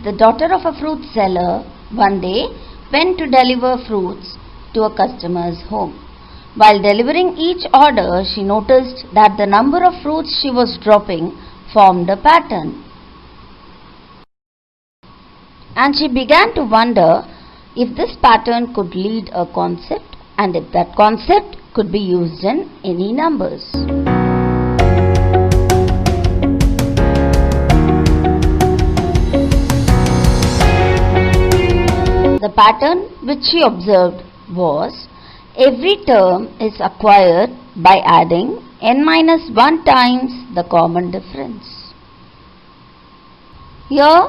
the daughter of a fruit seller, one day went to deliver fruits to a customer's home. While delivering each order, she noticed that the number of fruits she was dropping formed a pattern. And she began to wonder if this pattern could lead a concept and if that concept could be used in any numbers. The pattern which she observed was every term is acquired by adding n-1 times the common difference. Here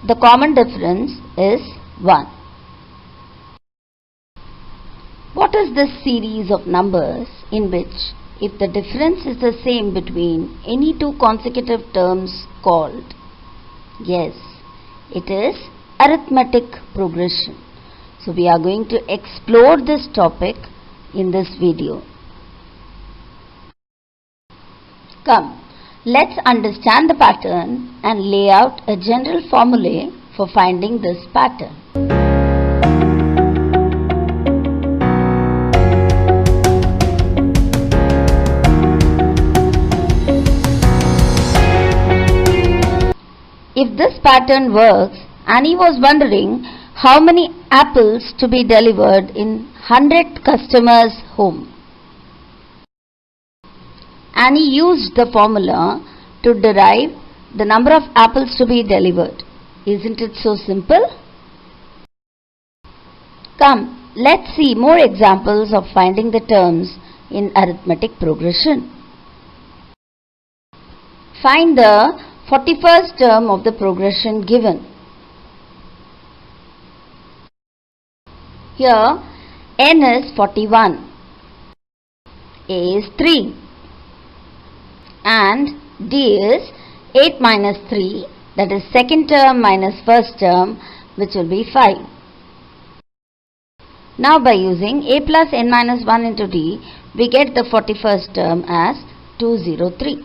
the common difference is 1. What is this series of numbers in which if the difference is the same between any two consecutive terms called? Yes, it is arithmetic progression. So we are going to explore this topic in this video. Come, let's understand the pattern and lay out a general formula for finding this pattern. If this pattern works, Annie was wondering how many apples to be delivered in 100 customers' home. Annie used the formula to derive the number of apples to be delivered. Isn't it so simple? Come, let's see more examples of finding the terms in arithmetic progression. Find the 41st term of the progression given. Here n is 41, a is 3 and d is 8 minus 3, that is second term minus first term, which will be 5. Now by using a plus n minus 1 into d, we get the 41st term as 203.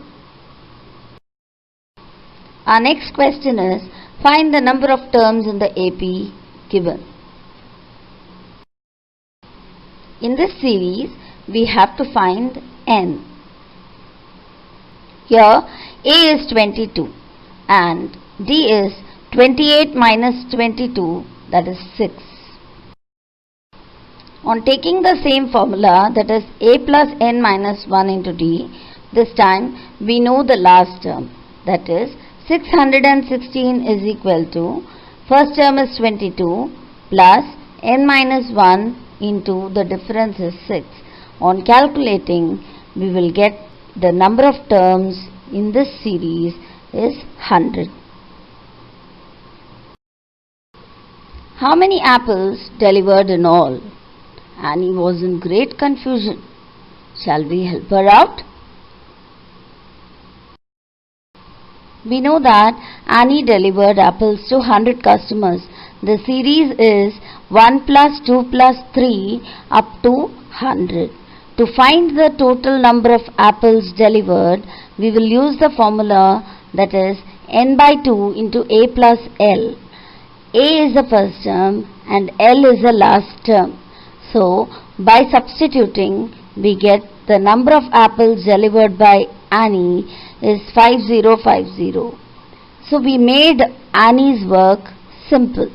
Our next question is, find the number of terms in the AP given. In this series, we have to find n. Here, a is 22 and d is 28 minus 22, that is 6. On taking the same formula, that is a plus n minus 1 into d, this time we know the last term, that is 616 is equal to, first term is 22 plus n minus 1 into the difference is 6. On calculating, we will get the number of terms in this series is 100. How many apples delivered in all? Annie was in great confusion. Shall we help her out? We know that Annie delivered apples to 100 customers. The series is 1 plus 2 plus 3 up to 100. To find the total number of apples delivered, we will use the formula, that is n by 2 into a plus l. A is the first term and L is the last term. So by substituting, we get the number of apples delivered by Annie is 5050. So we made Annie's work simple.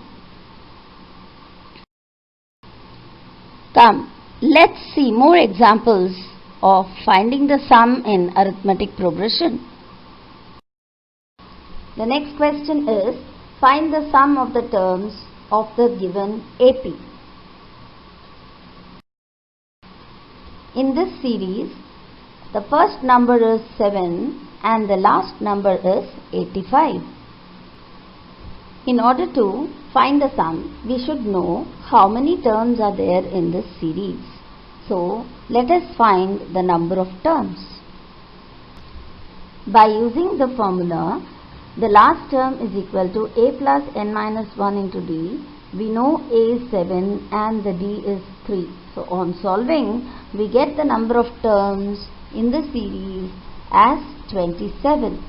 Come, let's see more examples of finding the sum in arithmetic progression. The next question is, find the sum of the terms of the given AP. In this series, the first number is 7 and the last number is 85. In order to find the sum, we should know how many terms are there in this series. So, let us find the number of terms. By using the formula, the last term is equal to a plus n minus 1 into d. We know a is 7 and the d is 3. So, on solving, we get the number of terms in the series as 27.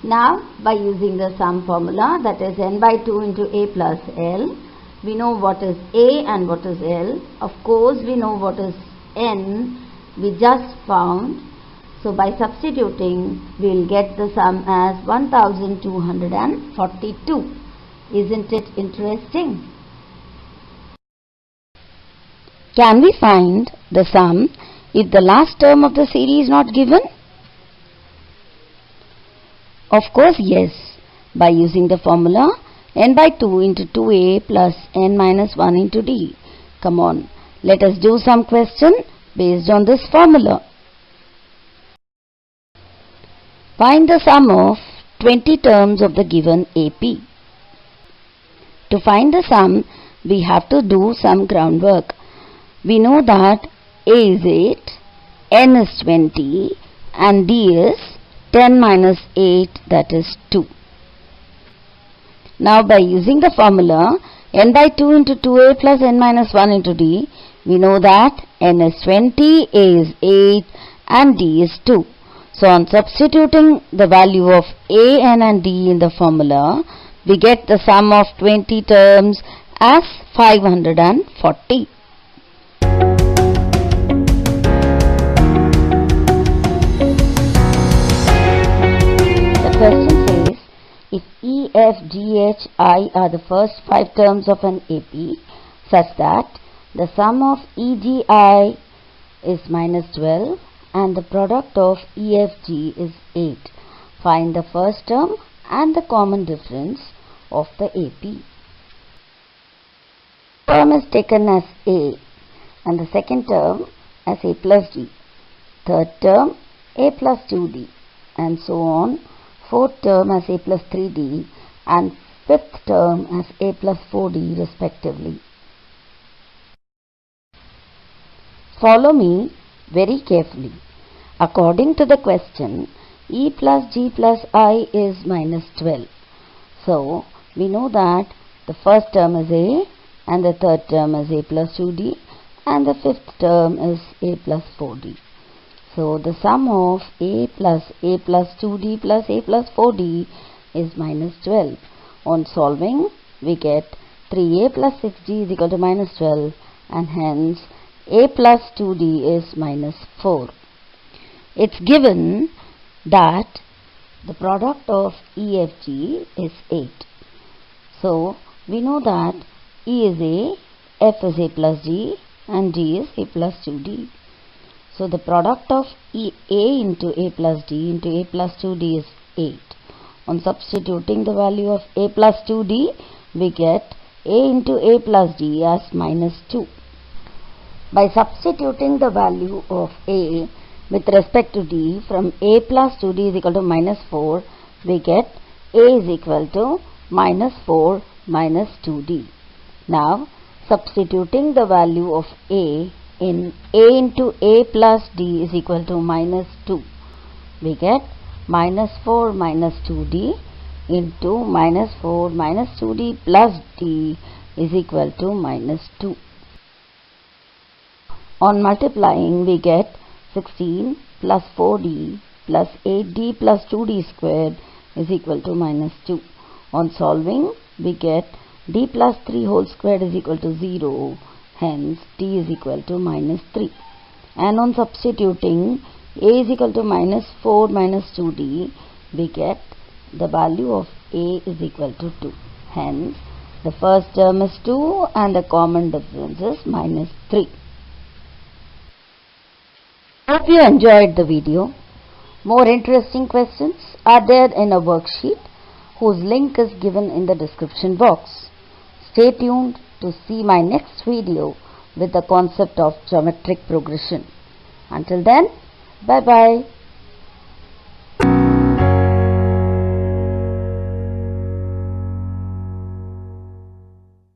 Now, by using the sum formula, that is n by 2 into a plus l, we know what is a and what is l. Of course, we know what is n, we just found. So, by substituting, we will get the sum as 1242. Isn't it interesting? Can we find the sum if the last term of the series is not given? Of course, yes. By using the formula n by 2 into 2a plus n minus 1 into d. Come on, let us do some question based on this formula. Find the sum of 20 terms of the given AP. To find the sum, we have to do some groundwork. We know that A is 8, N is 20 and D is 10 minus 8, that is 2. Now by using the formula n by 2 into 2a plus n minus 1 into d, we know that n is 20, a is 8 and d is 2. So on substituting the value of a, n and d in the formula, we get the sum of 20 terms as 540. Question says, if E, F, G, H, I are the first 5 terms of an AP such that the sum of E, G, I is minus 12 and the product of E, F, G is 8. Find the first term and the common difference of the AP. Term is taken as A and the second term as A plus D. Third term A plus 2D and so on. Fourth term as a plus 3d and fifth term as a plus 4d respectively. Follow me very carefully. According to the question, E plus G plus I is minus 12. So, we know that the first term is A and the third term is a plus 2d and the fifth term is a plus 4d. So, the sum of a plus 2d plus a plus 4d is minus 12. On solving, we get 3a plus 6d is equal to minus 12 and hence a plus 2d is minus 4. It's given that the product of EFG is 8. So, we know that E is A, F is A plus D and D is A plus 2D. So, the product of A into A plus D into A plus 2D is 8. On substituting the value of A plus 2D, we get A into A plus D as minus 2. By substituting the value of A with respect to D from A plus 2D is equal to minus 4, we get A is equal to minus 4 minus 2D. Now, substituting the value of A in A into A plus D is equal to minus 2. We get minus 4 minus 2D into minus 4 minus 2D plus D is equal to minus 2. On multiplying, we get 16 plus 4D plus 8D plus 2D squared is equal to minus 2. On solving, we get D plus 3 whole squared is equal to 0. Hence, D is equal to minus 3. And on substituting A is equal to minus 4 minus 2D, we get the value of A is equal to 2. Hence, the first term is 2 and the common difference is minus 3. Hope you enjoyed the video. More interesting questions are there in a worksheet whose link is given in the description box. Stay tuned to see my next video with the concept of geometric progression. Until then, bye bye.